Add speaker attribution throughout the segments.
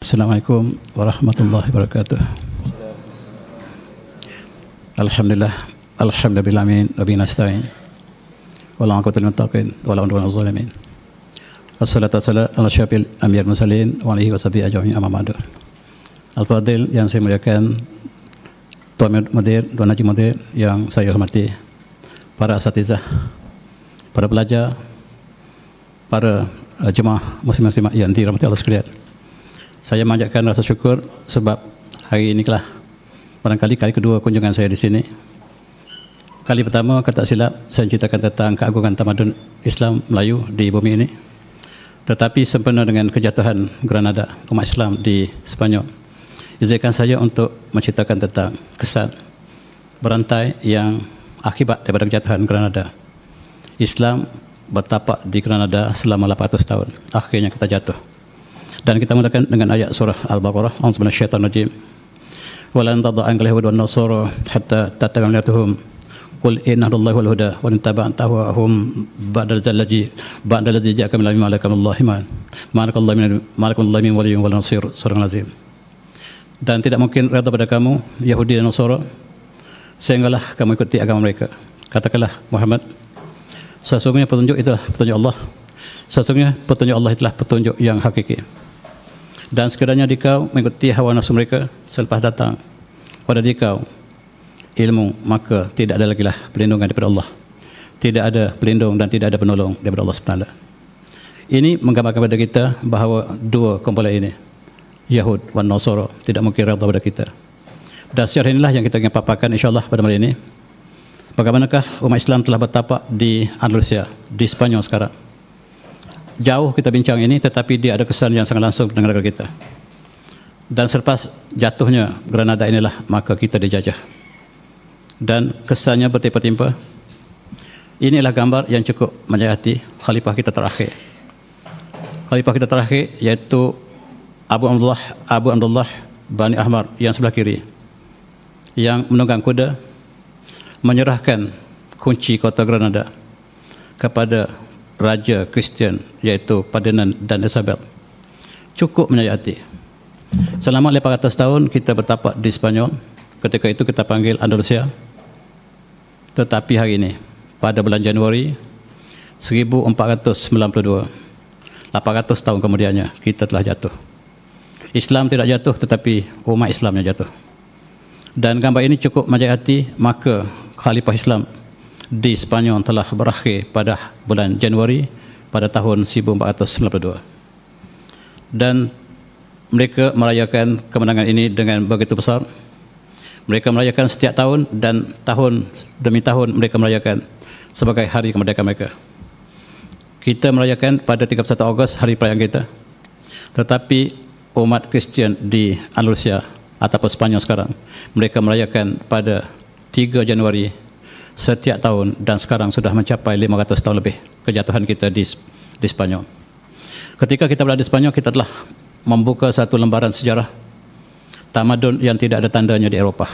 Speaker 1: Assalamualaikum warahmatullahi wabarakatuh. Alhamdulillah, alhamdulillahi wa bihi nasta'in. Wala aqwatal muttaqin wala udwana zalimin. Wassalatu wassalamu ala syafil anbiya'il mursalin wa alihi washabihi ajma'in amma ba'du. Al-Fadil yang saya muliakan, Tuan Mudir, Tuan Haji Mudir yang saya hormati, para asatizah, para pelajar, para jemaah muslim-muslimat yang dirahmati Allah sekalian. Saya memanjatkan rasa syukur sebab hari ini lah barangkali kali kedua kunjungan saya di sini. Kali pertama, kalau tak silap, saya ceritakan tentang keagungan tamadun Islam Melayu di bumi ini. Tetapi sempena dengan kejatuhan Granada umat Islam di Sepanyol, izinkan saya untuk menceritakan tentang kesan berantai yang akibat daripada kejatuhan Granada. Islam bertapak di Granada selama 800 tahun. Akhirnya kita jatuh. Dan kita mulakan dengan ayat surah Al-Baqarah. A'udzu billahi minasyaitonir rajim. Wa lan tad'a anka al-yahud wan nasara hatta tattabi'a millatuhum. Qul inna Allaha wal huda wa in taba'ta hum ba'da alladhi ja'aka min malakallahi min waliyyin wal nasir. Surah Al-Azim. Dan tidak mungkin redha pada kamu Yahudi dan Nasara sehinggalah kamu ikuti agama mereka. Katakanlah Muhammad, sesungguhnya petunjuk itulah petunjuk Allah. Sesungguhnya petunjuk Allah itulah petunjuk yang hakiki. Dan sekiranya dikau mengikuti hawa nafsu mereka selepas datang pada dikau ilmu, maka tidak ada lagi lah perlindungan daripada Allah. Tidak ada pelindung dan tidak ada penolong daripada Allah SWT. Ini menggambarkan kepada kita bahawa dua kumpulan ini, Yahud dan Nasara, tidak mungkin redha pada kita. Dan secara inilah yang kita ingin paparkan insyaAllah pada malam ini. Bagaimanakah umat Islam telah bertapak di Andalusia, di Sepanyol sekarang. Jauh kita bincang ini, tetapi dia ada kesan yang sangat langsung dengan negara kita. Dan selepas jatuhnya Granada inilah, maka kita dijajah. Dan kesannya bertimpa-timpa. Inilah gambar yang cukup menjahati khalifah kita terakhir. Khalifah kita terakhir iaitu Abu Abdullah Bani Ahmad yang sebelah kiri, yang menunggang kuda, menyerahkan kunci kota Granada kepada Raja Kristian iaitu Ferdinand dan Isabel. Cukup menyayati. Selama 800 tahun kita bertapak di Sepanyol. Ketika itu kita panggil Andalusia. Tetapi hari ini pada bulan Januari 1492, 800 tahun kemudiannya, kita telah jatuh. Islam tidak jatuh, tetapi umat Islamnya jatuh. Dan gambar ini cukup menjahati, maka Khalifah Islam di Sepanyol telah berakhir pada bulan Januari pada tahun 1492. Dan mereka merayakan kemenangan ini dengan begitu besar. Mereka merayakan setiap tahun dan tahun demi tahun mereka merayakan sebagai hari kemerdekaan mereka. Kita merayakan pada 31 Ogos hari perayaan kita. Tetapi umat Kristian di Andalusia ataupun Sepanyol sekarang, mereka merayakan pada 3 Januari setiap tahun, dan sekarang sudah mencapai 500 tahun lebih kejatuhan kita di Sepanyol. Ketika kita berada di Sepanyol, kita telah membuka satu lembaran sejarah tamadun yang tidak ada tandanya di Eropah.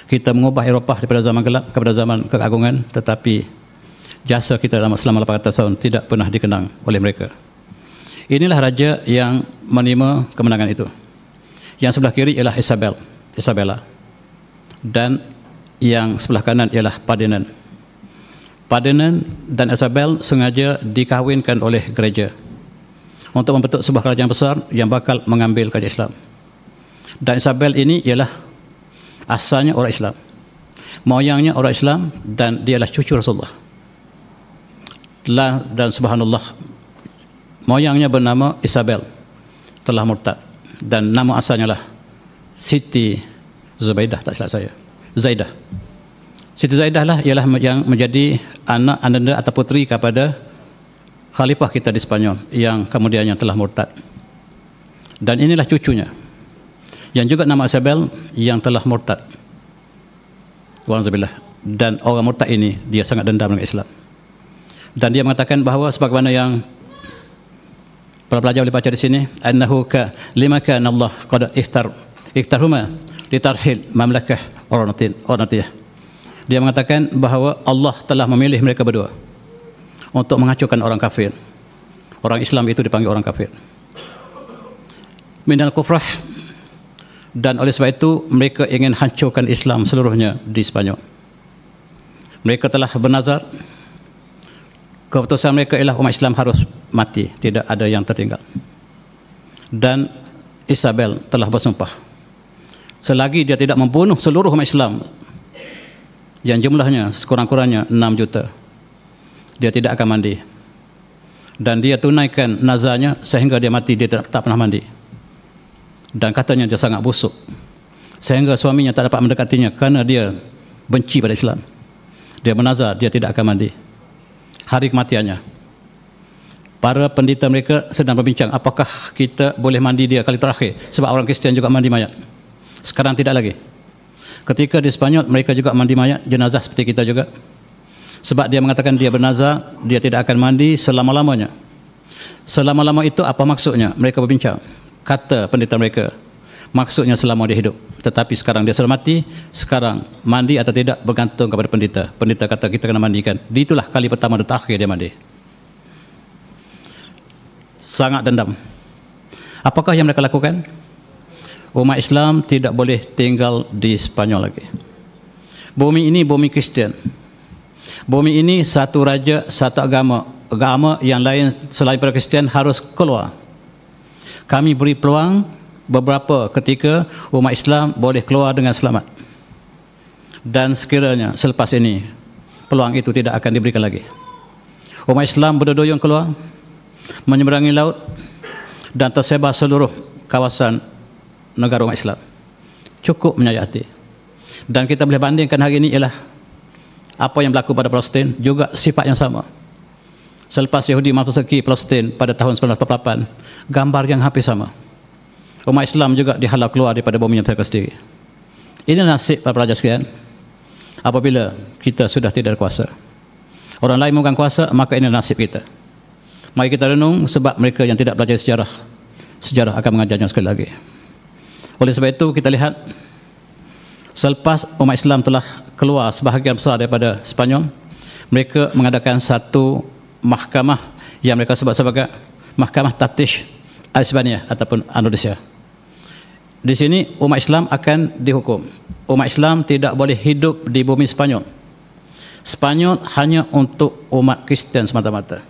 Speaker 1: Kita mengubah Eropah daripada zaman gelap kepada zaman keagungan, tetapi jasa kita selama 800 tahun tidak pernah dikenang oleh mereka. Inilah raja yang menerima kemenangan itu. Yang sebelah kiri ialah Isabella, dan yang sebelah kanan ialah Ferdinand. Ferdinand dan Isabel sengaja dikahwinkan oleh gereja untuk membentuk sebuah kerajaan besar yang bakal mengambil kerajaan Islam. Dan Isabel ini ialah asalnya orang Islam, moyangnya orang Islam, dan dia adalah cucu Rasulullah. Dan subhanallah, moyangnya bernama Isabel, telah murtad, dan nama asalnya lah Siti Zubaidah, tak silap saya, Zaidah. Siti Zaidah lah ialah yang menjadi anak anda atau putri kepada khalifah kita di Sepanyol yang kemudiannya telah murtad. Dan inilah cucunya yang juga nama Isabel yang telah murtad. Walhamdulillah. Dan orang murtad ini dia sangat dendam dengan Islam. Dan dia mengatakan bahawa sebagaimana yang para pelajar boleh baca di sini, annahu ka lima kana Allah qad ikhtarhuma litarhil mamlakah Ornatiyah. Dia mengatakan bahawa Allah telah memilih mereka berdua untuk menghancurkan orang kafir. Orang Islam itu dipanggil orang kafir. minal kufrah, dan oleh sebab itu mereka ingin hancurkan Islam seluruhnya di Sepanyol. Mereka telah bernazar, keputusan mereka ialah umat Islam harus mati, tidak ada yang tertinggal. Dan Isabel telah bersumpah, selagi dia tidak membunuh seluruh umat Islam yang jumlahnya sekurang-kurangnya 6 juta, dia tidak akan mandi. Dan dia tunaikan nazarnya sehingga dia mati, dia tak pernah mandi. Dan katanya dia sangat busuk, sehingga suaminya tak dapat mendekatinya kerana dia benci pada Islam. Dia bernazar dia tidak akan mandi. Hari kematiannya, para pendeta mereka sedang berbincang apakah kita boleh mandi dia kali terakhir, sebab orang Kristian juga mandi mayat. Sekarang tidak lagi. Ketika di Sepanyol mereka juga mandi mayat jenazah seperti kita juga. Sebab dia mengatakan dia bernazar dia tidak akan mandi selama-lamanya. Selama-lama itu apa maksudnya? Mereka berbincang. Kata pendeta mereka, maksudnya selama dia hidup. Tetapi sekarang dia sudah mati, sekarang mandi atau tidak bergantung kepada pendeta. Pendeta kata kita kena mandikan. Itulah kali pertama dan terakhir dia mandi. Sangat dendam. Apakah yang mereka lakukan? Umat Islam tidak boleh tinggal di Sepanyol lagi. Bumi ini bumi Kristian. Bumi ini satu raja, satu agama. Agama yang lain selain pada Kristian harus keluar. Kami beri peluang beberapa ketika umat Islam boleh keluar dengan selamat. Dan sekiranya selepas ini peluang itu tidak akan diberikan lagi. Umat Islam berduyun keluar, menyeberangi laut dan tersebar seluruh kawasan negara umat Islam. Cukup menyayat hati. Dan kita boleh bandingkan hari ini ialah apa yang berlaku pada Palestin, juga sifat yang sama. Selepas Yahudi memasuki Palestin pada tahun 1948, gambar yang hampir sama. Umat Islam juga dihalau keluar daripada bumi mereka sendiri. Ini nasib para pelajar sekalian. Apabila kita sudah tidak ada kuasa, orang lain memegang kuasa, maka ini nasib kita. Mari kita renung, sebab mereka yang tidak belajar sejarah, sejarah akan mengajarnya sekali lagi. Oleh sebab itu kita lihat, selepas umat Islam telah keluar sebahagian besar daripada Sepanyol, mereka mengadakan satu mahkamah yang mereka sebut sebagai Mahkamah Taftish Al-Isbaniyah ataupun Andalusia. Di sini umat Islam akan dihukum. Umat Islam tidak boleh hidup di bumi Sepanyol. Sepanyol hanya untuk umat Kristian semata-mata.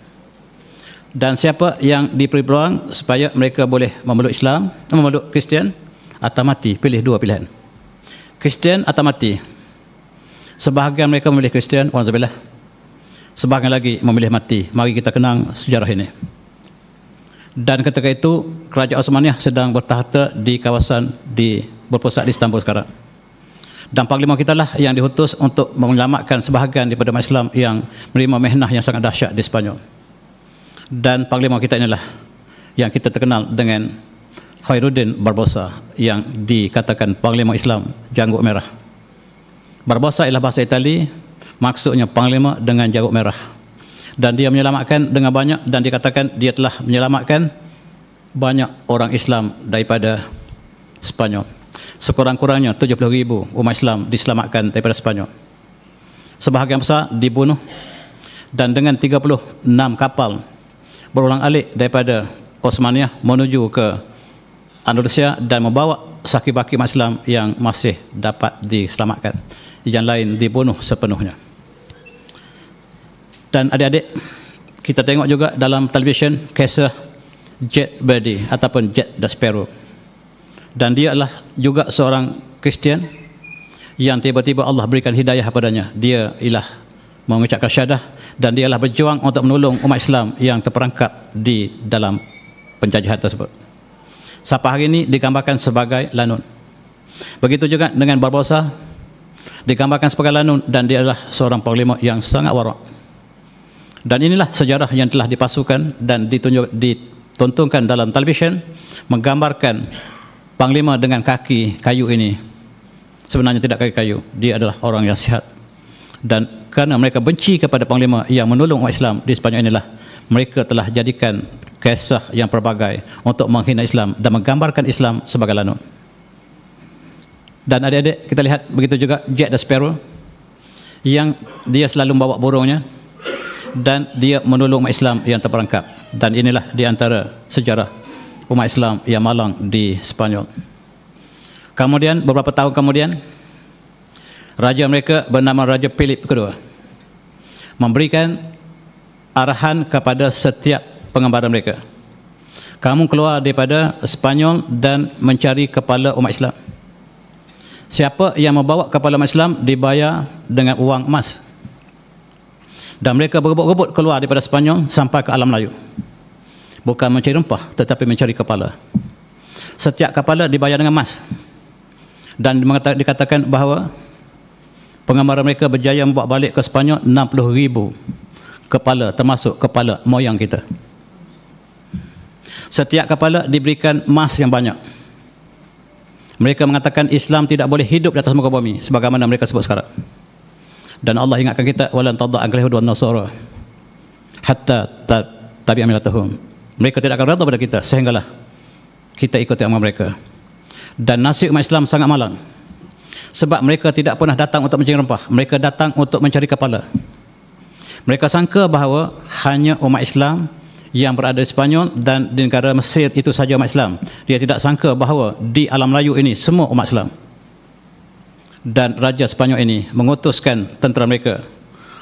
Speaker 1: Dan siapa yang diberi peluang supaya mereka boleh memeluk Islam, memeluk Kristian atau mati, pilih dua pilihan. Kristian atau mati. Sebahagian mereka memilih Kristian, walhamdulillah. Sebahagian lagi memilih mati. Mari kita kenang sejarah ini. Dan ketika itu Kerajaan Osmaniyah sedang bertahta di kawasan berpusat di Istanbul sekarang. Dan Panglima kita lah yang diutus untuk menyelamatkan sebahagian daripada umat Islam yang menerima mehnah yang sangat dahsyat di Sepanyol. Dan Panglima kita inilah yang kita terkenal dengan Khairuddin Barbosa, yang dikatakan Panglima Islam Janggut Merah. Barbosa ialah bahasa Itali, maksudnya Panglima dengan janggut merah. Dan dia menyelamatkan dengan banyak, dan dikatakan dia telah menyelamatkan banyak orang Islam daripada Sepanyol. Sekurang-kurangnya 70,000 umat Islam diselamatkan daripada Sepanyol. Sebahagian besar dibunuh, dan dengan 36 kapal berulang-alik daripada Osmaniyah menuju ke Andalusia dan membawa sakit-baki umat Islam yang masih dapat diselamatkan. Yang lain dibunuh sepenuhnya. Dan adik-adik, kita tengok juga dalam televisyen kisah Jet Berdy ataupun Jet the Sparrow. Dan dia adalah juga seorang Kristian yang tiba-tiba Allah berikan hidayah kepadanya. Dia ialah mengucapkan syahadah, dan dia adalah berjuang untuk menolong umat Islam yang terperangkap di dalam penjajahan tersebut. Sampai hari ini digambarkan sebagai lanun. Begitu juga dengan Barbosa, digambarkan sebagai lanun, dan dia adalah seorang panglima yang sangat warak. Dan inilah sejarah yang telah dipasukan dan ditontonkan dalam televisyen, menggambarkan panglima dengan kaki kayu ini. Sebenarnya tidak kaki kayu, dia adalah orang yang sihat. Dan kerana mereka benci kepada panglima yang menolong umat Islam di Sepanyol inilah, mereka telah jadikan kisah yang pelbagai untuk menghina Islam dan menggambarkan Islam sebagai lanun. Dan adik-adik, kita lihat begitu juga Jack the Sparrow, yang dia selalu membawa burungnya dan dia menolong umat Islam yang terperangkap. Dan inilah di antara sejarah umat Islam yang malang di Spanyol. Kemudian beberapa tahun kemudian, raja mereka bernama Raja Philip kedua memberikan arahan kepada setiap pengembara mereka, kamu keluar daripada Spanyol dan mencari kepala umat Islam. Siapa yang membawa kepala umat Islam dibayar dengan uang emas. Dan mereka berebut-rebut keluar daripada Spanyol sampai ke alam Melayu. Bukan mencari rempah, tetapi mencari kepala. Setiap kepala dibayar dengan emas. Dan dikatakan bahawa pengembara mereka berjaya membawa balik ke Spanyol 60,000 kepala, termasuk kepala moyang kita. Setiap kepala diberikan emas yang banyak. Mereka mengatakan Islam tidak boleh hidup di atas muka bumi sebagaimana mereka sebut sekarang. Dan Allah ingatkan kita, walan tadda anka al-yahud wan nasara hatta tabi'a millatahum. Mereka tidak akan redha pada kita sehinggalah kita ikuti agama mereka. Dan nasib umat Islam sangat malang. Sebab mereka tidak pernah datang untuk mencari rempah, mereka datang untuk mencari kepala. Mereka sangka bahawa hanya umat Islam yang berada di Spanyol dan di negara Mesir itu saja umat Islam. Dia tidak sangka bahawa di alam Melayu ini semua umat Islam. Dan Raja Spanyol ini mengutuskan tentera mereka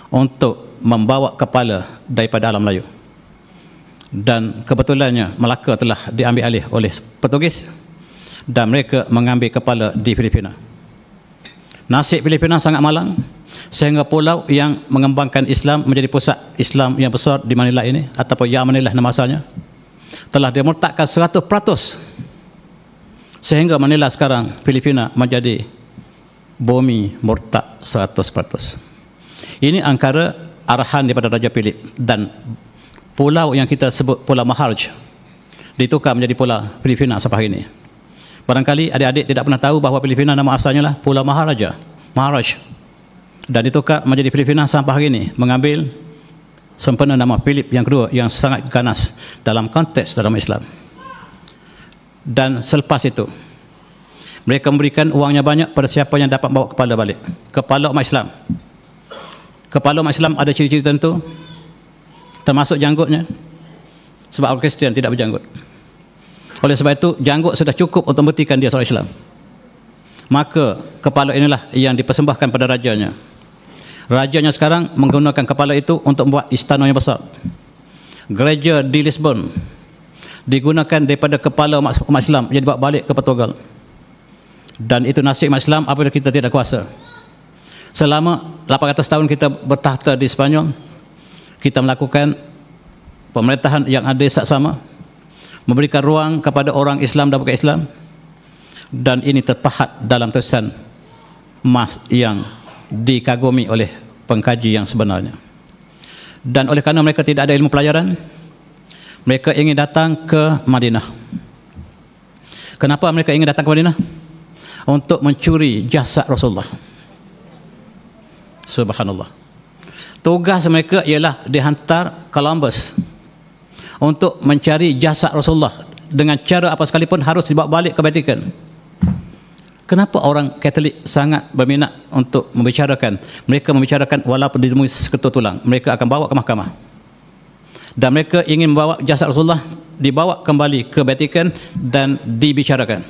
Speaker 1: untuk membawa kepala daripada alam Melayu. Dan kebetulannya Melaka telah diambil alih oleh Portugis dan mereka mengambil kepala di Filipina. Nasib Filipina sangat malang sehingga pulau yang mengembangkan Islam menjadi pusat Islam yang besar di Manila ini, ataupun Ya Manila nama asalnya, telah dimurtadkan 100%, sehingga Manila sekarang, Filipina, menjadi bumi murtad 100%. Ini antara arahan daripada Raja Philip. Dan pulau yang kita sebut Pulau Maharaj ditukar menjadi Pulau Filipina sampai hari ini. Barangkali adik-adik tidak pernah tahu bahawa Filipina nama asalnya lah Pulau Maharaj, dan ditukar menjadi Filipina sampai hari ini, mengambil sempena nama Philip yang kedua yang sangat ganas dalam konteks dalam Islam. Dan selepas itu mereka memberikan uangnya banyak pada siapa yang dapat bawa kepala balik, kepala umat Islam. Kepala umat Islam ada ciri-ciri tertentu, termasuk janggutnya, sebab orang Kristian tidak berjanggut. Oleh sebab itu janggut sudah cukup untuk membuktikan dia seorang Islam. Maka kepala inilah yang dipersembahkan pada rajanya. Rajanya sekarang menggunakan kepala itu untuk membuat istana yang besar. Gereja di Lisbon digunakan daripada kepala umat Islam yang dibawa balik ke Portugal. Dan itu nasib umat Islam apabila kita tidak kuasa. Selama 800 tahun kita bertahta di Spanyol, kita melakukan pemerintahan yang adil saksama, memberikan ruang kepada orang Islam dan bukan Islam, dan ini terpahat dalam tulisan emas yang dikagumi oleh pengkaji yang sebenarnya. Dan oleh kerana mereka tidak ada ilmu pelajaran, mereka ingin datang ke Madinah. Kenapa mereka ingin datang ke Madinah? Untuk mencuri jasad Rasulullah. Subhanallah. Tugas mereka ialah dihantar Columbus untuk mencari jasad Rasulullah dengan cara apa sekalipun harus dibawa balik ke Vatikan. Kenapa orang Katolik sangat berminat untuk membicarakan? Mereka membicarakan walaupun ditemui seketul tulang, mereka akan bawa ke mahkamah. Dan mereka ingin membawa jasad Rasulullah dibawa kembali ke Vatikan dan dibicarakan.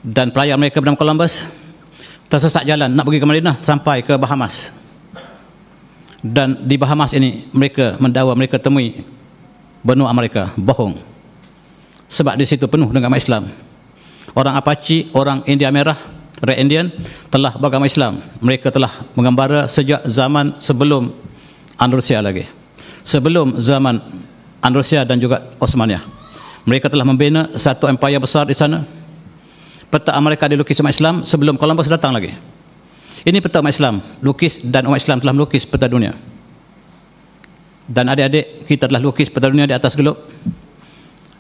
Speaker 1: Dan pelayar mereka bernama Columbus tersesat jalan nak pergi ke Madinah sampai ke Bahamas. Dan di Bahamas ini mereka mendakwa mereka temui benua Amerika, bohong. Sebab di situ penuh dengan agama Islam. Orang Apache, orang India Merah, Red Indian telah beragama Islam. Mereka telah mengembara sejak zaman sebelum Andalusia lagi. Sebelum zaman Andalusia dan juga Osmania. Mereka telah membina satu empayar besar di sana. Peta Amerika dilukis umat Islam sebelum Columbus datang lagi. Ini peta umat Islam, lukis, dan umat Islam telah melukis peta dunia. Dan adik-adik kita telah lukis peta dunia di atas gelap.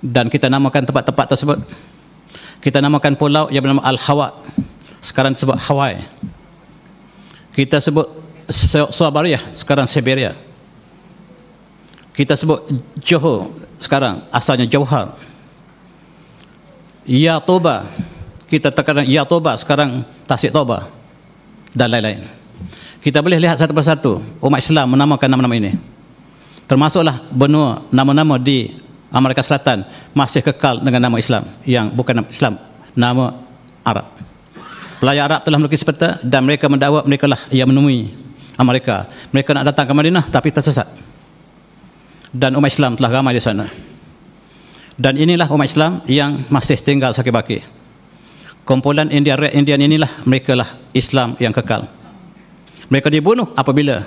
Speaker 1: Dan kita namakan tempat-tempat tersebut. Kita namakan pulau yang bernama Al-Hawa, sekarang disebut Hawaii. Kita sebut Siberia, sekarang Siberia. Kita sebut Johor, sekarang asalnya Jauhar. Ya Toba, kita terkadang Ya Toba, sekarang Tasik Toba, dan lain-lain. Kita boleh lihat satu persatu umat Islam menamakan nama-nama ini. Termasuklah benua nama-nama di Amerika Selatan masih kekal dengan nama Islam yang bukan nama Islam, nama Arab. Pelayar Arab telah melukis peta dan mereka mendakwa mereka lah yang menemui Amerika. Mereka nak datang ke Madinah tapi tersesat. Dan umat Islam telah ramai di sana. Dan inilah umat Islam yang masih tinggal sakit baki. Kumpulan Indian Red Indian inilah mereka lah Islam yang kekal. Mereka dibunuh apabila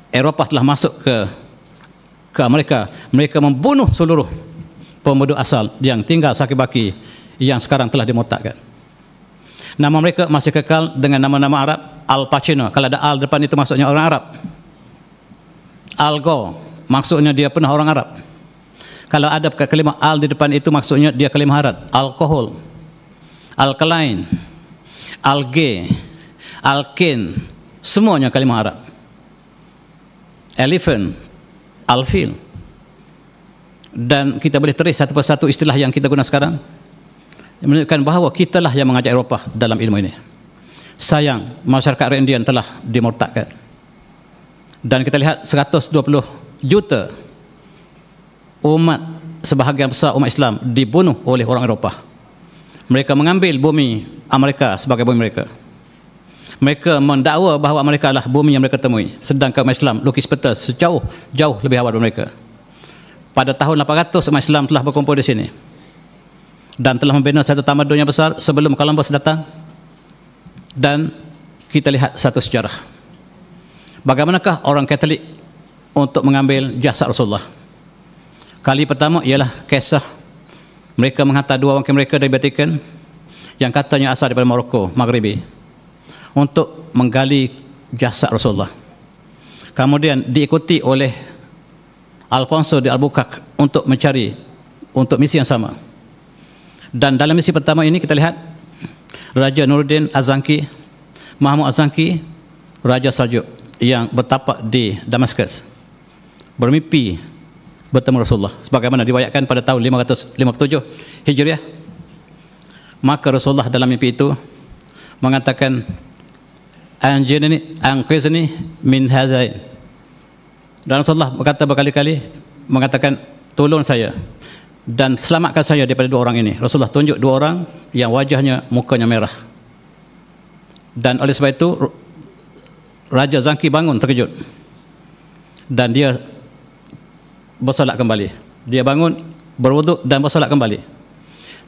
Speaker 1: Eropah telah masuk ke Amerika. Mereka membunuh seluruh penduduk asal yang tinggal sakit baki yang sekarang telah dimurtadkan. Nama mereka masih kekal dengan nama-nama Arab. Al Pacino, kalau ada Al depan itu maksudnya orang Arab. Al Gore, maksudnya dia pernah orang Arab. Kalau ada kalimah Al di depan itu maksudnya dia kalimah Arab. Alkohol, alkaline, algae, alkane, semuanya kalimah Arab. Elephant, alfil. Dan kita boleh teris satu persatu istilah yang kita guna sekarang, menunjukkan bahawa kitalah yang mengajak Eropah dalam ilmu ini. Sayang, masyarakat Indian telah dimurtadkan. Dan kita lihat 120 juta umat, sebahagian besar umat Islam dibunuh oleh orang Eropah. Mereka mengambil bumi Amerika sebagai bumi mereka. Mereka mendakwa bahawa Amerika adalah bumi yang mereka temui, sedangkan umat Islam lukis peta jauh lebih awal dari mereka. Pada tahun 800 umat Islam telah berkumpul di sini dan telah membina satu tamadun yang besar sebelum Columbus datang. Dan kita lihat satu sejarah. Bagaimanakah orang Katolik untuk mengambil jasad Rasulullah? Kali pertama ialah kisah mereka menghantar dua wakil mereka dari Vatikan yang katanya asal daripada Morocco, Maghribi, untuk menggali jasad Rasulullah. Kemudian diikuti oleh Alfonso de Albuquerque untuk mencari untuk misi yang sama. Dan dalam misi pertama ini kita lihat Raja Nuruddin Azanki, Mahmud Azanki, Raja Saljuk yang bertapak di Damaskus, bermimpi bertemu Rasulullah sebagaimana diriwayatkan pada tahun 557 Hijriah. Maka Rasulullah dalam mimpi itu mengatakan, anqizni min hadzain. Dan Rasulullah berkata berkali-kali mengatakan, tolong saya dan selamatkan saya daripada dua orang ini. Rasulullah tunjuk dua orang yang wajahnya, mukanya merah. Dan oleh sebab itu Raja Zangki bangun terkejut dan dia bersolat kembali. Dia bangun, berwuduk dan bersolat kembali.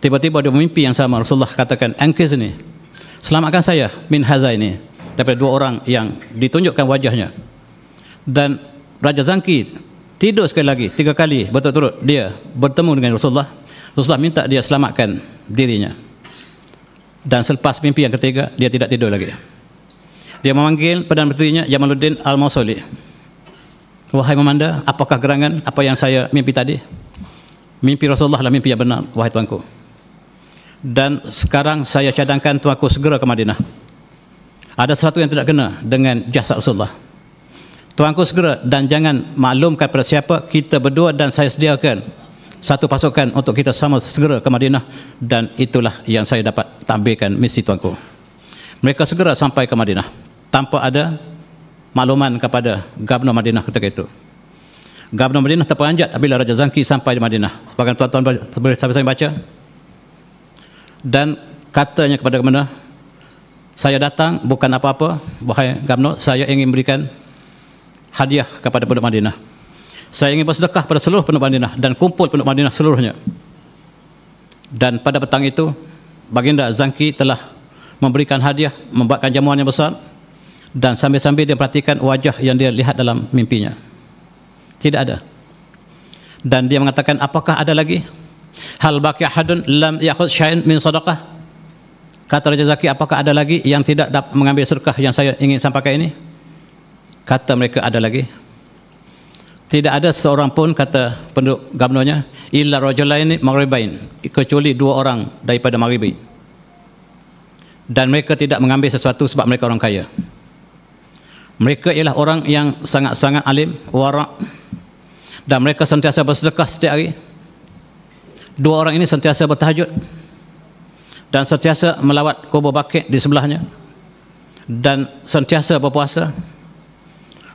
Speaker 1: Tiba-tiba dia bermimpi yang sama. Rasulullah katakan, anqizni, selamatkan saya min hadzaini, daripada dua orang yang ditunjukkan wajahnya. Dan Raja Zangki tidur sekali lagi, 3 kali berturut-turut dia bertemu dengan Rasulullah. Rasulullah minta dia selamatkan dirinya. Dan selepas mimpi yang ketiga, dia tidak tidur lagi. Dia memanggil Perdana Menterinya Jamaluddin Al-Mausuli. Wahai Memanda, apakah gerangan apa yang saya mimpi tadi? Mimpi Rasulullah adalah mimpi yang benar, wahai tuanku. Dan sekarang saya cadangkan tuanku segera ke Madinah. Ada sesuatu yang tidak kena dengan jasad Rasulullah. Tuanku segera dan jangan maklumkan pada siapa, kita berdua dan saya sediakan satu pasukan untuk kita sama segera ke Madinah. Dan itulah yang saya dapat tampilkan misi tuanku. Mereka segera sampai ke Madinah tanpa ada makluman kepada Gubernur Madinah ketika itu. Gubernur Madinah terperanjat apabila Raja Zangki sampai di Madinah. Sebagian tuan-tuan boleh sampai-sampai baca. Dan katanya kepada Gubernur, saya datang bukan apa-apa, wahai Gubernur, saya ingin berikan hadiah kepada penduduk Madinah. Saya ingin bersedekah pada seluruh penduduk Madinah dan kumpul penduduk Madinah seluruhnya. Dan pada petang itu Baginda Zangki telah memberikan hadiah, membuatkan jamuan yang besar, dan sambil-sambil dia perhatikan wajah yang dia lihat dalam mimpinya. Tidak ada. Dan dia mengatakan, apakah ada lagi? Hal baqi ahadun lam ya'khudh syai'an min sadaqah? Kata Raja Zaki, apakah ada lagi yang tidak dapat mengambil sedekah yang saya ingin sampaikan ini? Kata mereka, ada lagi. Tidak ada seorang pun, kata penduduk gubernurnya, illa rajulaini maghribain, kecuali 2 orang daripada Maghribi. Dan mereka tidak mengambil sesuatu sebab mereka orang kaya. Mereka ialah orang yang sangat-sangat alim, wara', dan mereka sentiasa bersedekah setiap hari. 2 orang ini sentiasa bertahajud dan sentiasa melawat kubur Baqi' di sebelahnya, dan sentiasa berpuasa,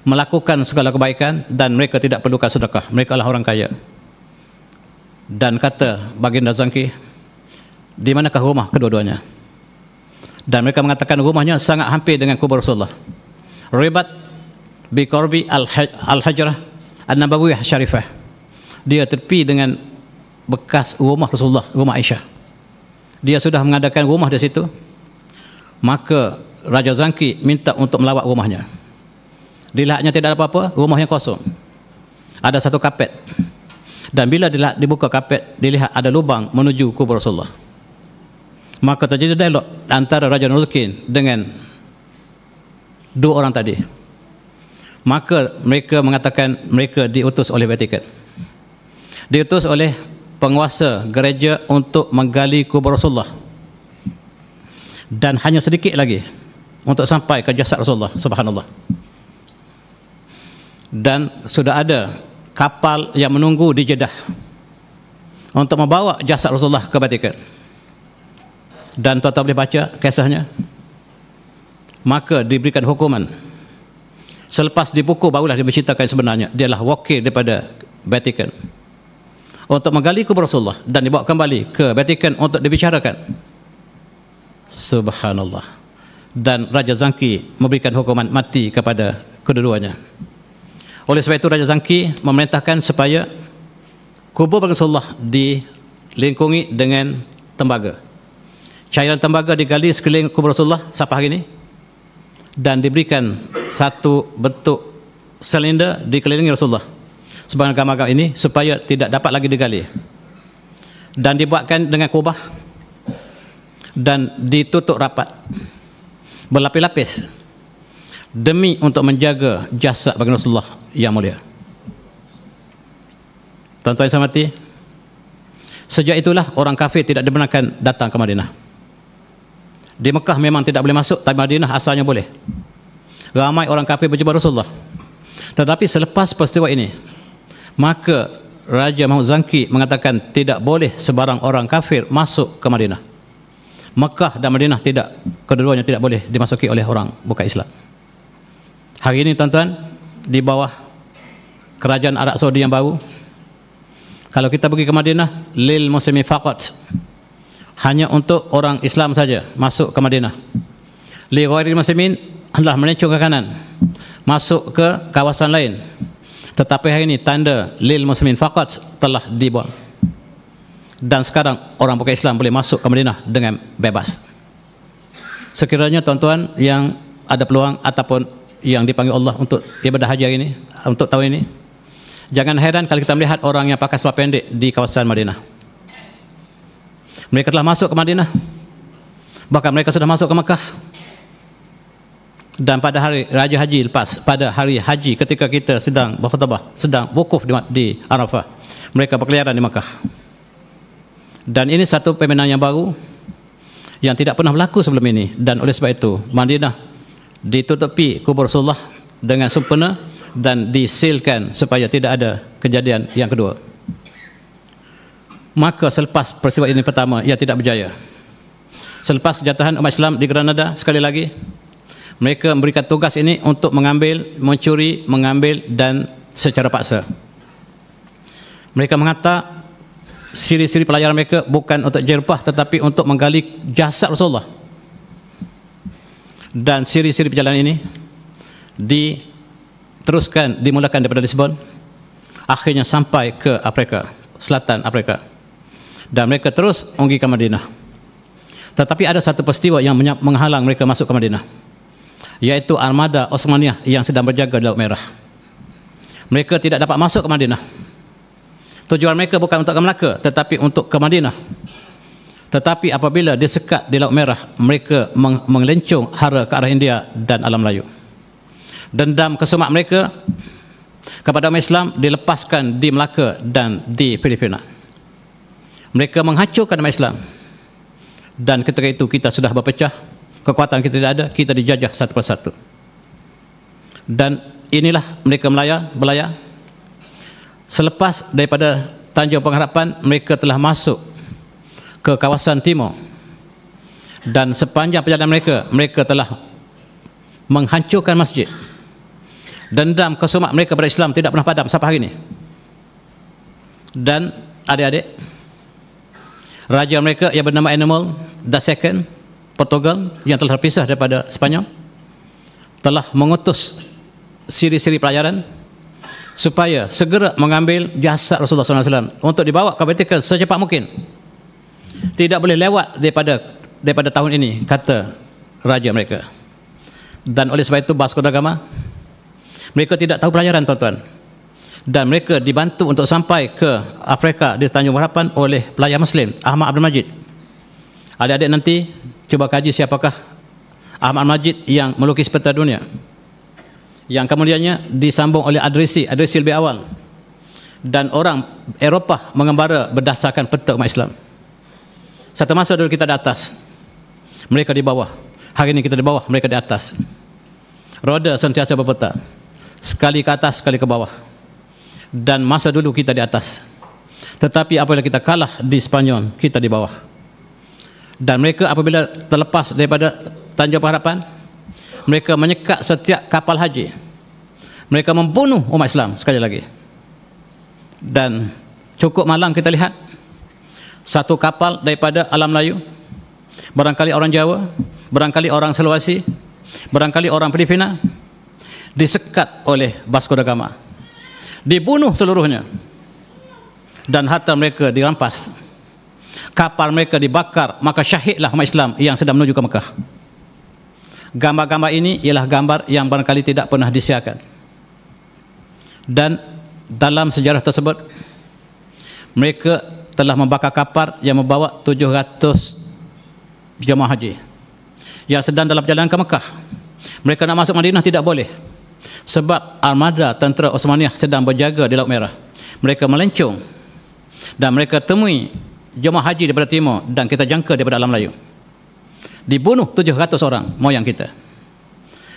Speaker 1: melakukan segala kebaikan, dan mereka tidak perlukan sedekah. Mereka adalah orang kaya. Dan kata baginda Zangki, di manakah rumah kedua-duanya? Dan mereka mengatakan rumahnya sangat hampir dengan kubur Rasulullah. Ribat bi qarbi al-hajrah an-nabawiyah syarifah. Dia tepi dengan bekas rumah Rasulullah, rumah Aisyah. Dia sudah mengadakan rumah di situ. Maka Raja Zangki minta untuk melawat rumahnya. Dilihatnya tidak ada apa-apa, rumahnya kosong. Ada satu kapet. Dan bila dibuka kapet, dilihat ada lubang menuju kubur Rasulullah. Maka terjadi dialog antara Raja Nurzukin dengan dua orang tadi. Maka mereka mengatakan mereka diutus oleh Vatikan. Diutus oleh penguasa gereja untuk menggali kubur Rasulullah. Dan hanya sedikit lagi untuk sampai ke jasad Rasulullah, subhanallah. Dan sudah ada kapal yang menunggu di Jeddah untuk membawa jasad Rasulullah ke Vatikan. Dan tuan-tuan boleh baca kisahnya. Maka diberikan hukuman. Selepas dipukul barulah dia menceritakan sebenarnya dia adalah wakil daripada Vatikan untuk menggali kubur Rasulullah dan dibawa kembali ke Vatikan untuk dibicarakan. Subhanallah. Dan Raja Zangki memberikan hukuman mati kepada kedua-duanya. Oleh sebab itu Raja Zangki memerintahkan supaya kubur Rasulullah dilingkungi dengan tembaga. Cairan tembaga digali sekeliling kubur Rasulullah sampai hari ini, dan diberikan satu bentuk silinder dikelilingi Rasulullah sebagai gambar ini supaya tidak dapat lagi digali, dan dibuatkan dengan kubah dan ditutup rapat berlapis-lapis demi untuk menjaga jasad baginda Rasulullah yang mulia. Tuan-tuan yang saya hormati, sejak itulah orang kafir tidak dibenarkan datang ke Madinah. Di Mekah memang tidak boleh masuk, tapi Madinah asalnya boleh. Ramai orang kafir berjumpa Rasulullah. Tetapi selepas peristiwa ini, maka Raja Muhammad Zangki mengatakan tidak boleh sebarang orang kafir masuk ke Madinah. Mekah dan Madinah tidak, kedua-duanya tidak boleh dimasuki oleh orang bukan Islam. Hari ini tuan-tuan, di bawah kerajaan Arab Saudi yang baru, kalau kita pergi ke Madinah, lil muslimi faqat, hanya untuk orang Islam saja masuk ke Madinah. Li ghairil muslimin adalah melencong ke kanan, masuk ke kawasan lain. Tetapi hari ini tanda lil muslimin faqat telah dibuang. Dan sekarang orang bukan Islam boleh masuk ke Madinah dengan bebas. Sekiranya tuan-tuan yang ada peluang ataupun yang dipanggil Allah untuk ibadah haji hari ini, untuk tahun ini, jangan heran kalau kita melihat orang yang pakai seluar pendek di kawasan Madinah. Mereka telah masuk ke Madinah, bahkan mereka sudah masuk ke Mekah. Dan pada hari Raja Haji lepas, pada hari Haji ketika kita sedang berkhutbah, sedang wukuf di Arafah, mereka berkeliaran di Mekah. Dan ini satu fenomena yang baru yang tidak pernah berlaku sebelum ini. Dan oleh sebab itu Madinah ditutupi kubur Rasulullah dengan sempurna dan disealkan supaya tidak ada kejadian yang kedua. Maka selepas peristiwa ini pertama, ia tidak berjaya. Selepas kejatuhan umat Islam di Granada, sekali lagi mereka memberikan tugas ini untuk mengambil, mencuri, mengambil dan secara paksa. Mereka mengata siri-siri pelayaran mereka bukan untuk jerpah tetapi untuk menggali jasad Rasulullah. Dan siri-siri perjalanan ini diteruskan, dimulakan daripada Lisbon, akhirnya sampai ke Afrika, selatan Afrika. Dan mereka terus pergi ke Madinah. Tetapi ada satu peristiwa yang menghalang mereka masuk ke Madinah, yaitu armada Osmaniyah yang sedang berjaga di Laut Merah. Mereka tidak dapat masuk ke Madinah. Tujuan mereka bukan untuk ke Melaka tetapi untuk ke Madinah. Tetapi apabila disekat di Laut Merah, mereka mengelencong hara ke arah India dan alam Melayu. Dendam kesumat mereka kepada umat Islam dilepaskan di Melaka dan di Filipina. Mereka menghancurkan umat Islam. Dan ketika itu kita sudah berpecah, kekuatan kita tidak ada, kita dijajah satu persatu. Dan inilah mereka berlayar. Selepas daripada Tanjung Pengharapan, mereka telah masuk ke kawasan timur. Dan sepanjang perjalanan mereka telah menghancurkan masjid. Dendam kesumat mereka pada Islam tidak pernah padam sampai hari ini. Dan adik-adik, raja mereka yang bernama Animal II Portugal yang telah terpisah daripada Sepanyol telah mengutus siri-siri pelajaran supaya segera mengambil jasad Rasulullah SAW untuk dibawa ke Vatikan secepat mungkin. Tidak boleh lewat daripada tahun ini, kata raja mereka. Dan oleh sebab itu Vasco da Gama, mereka tidak tahu pelajaran, tuan-tuan, dan mereka dibantu untuk sampai ke Afrika di Tanjung Harapan oleh pelajar Muslim Ahmad Abdul Majid. Adik-adik nanti cuba kaji siapakah Ahmad Majid yang melukis peta dunia, yang kemudiannya disambung oleh Adrisi lebih awal, dan orang Eropah mengembara berdasarkan peta umat Islam. Satu masa dulu kita di atas, mereka di bawah. Hari ini kita di bawah, mereka di atas. Roda sentiasa berputar, sekali ke atas, sekali ke bawah. Dan masa dulu kita di atas, tetapi apabila kita kalah di Spanyol, kita di bawah. Dan mereka apabila terlepas daripada Tanjung Harapan, mereka menyekat setiap kapal haji. Mereka membunuh umat Islam sekali lagi. Dan cukup malang kita lihat satu kapal daripada alam Melayu, barangkali orang Jawa, barangkali orang Sulawesi, barangkali orang Filipina, disekat oleh Vasco da Gama, dibunuh seluruhnya, dan harta mereka dirampas, kapal mereka dibakar, maka syahidlah umat Islam yang sedang menuju ke Mekah. Gambar-gambar ini ialah gambar yang barangkali tidak pernah disiarkan. Dan dalam sejarah tersebut, mereka telah membakar kapal yang membawa 700 jemaah haji yang sedang dalam perjalanan ke Mekah. Mereka nak masuk Madinah tidak boleh, sebab armada tentera Osmaniyah sedang berjaga di Laut Merah. Mereka melencong dan mereka temui jemaah haji daripada timur, dan kita jangka daripada alam Melayu. Dibunuh 700 orang moyang kita.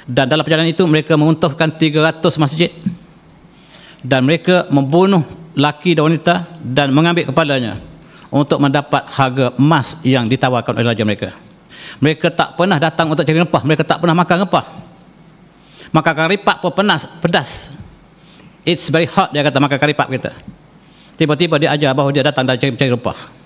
Speaker 1: Dan dalam perjalanan itu mereka meruntuhkan 300 masjid, dan mereka membunuh laki dan wanita dan mengambil kepalanya untuk mendapat harga emas yang ditawarkan oleh raja mereka. Mereka tak pernah datang untuk cari rempah, mereka tak pernah makan rempah. Makan karipak pun pedas. It's very hot, dia kata, makan karipak kita. Tiba-tiba dia ajar bahawa dia datang dan cari rempah.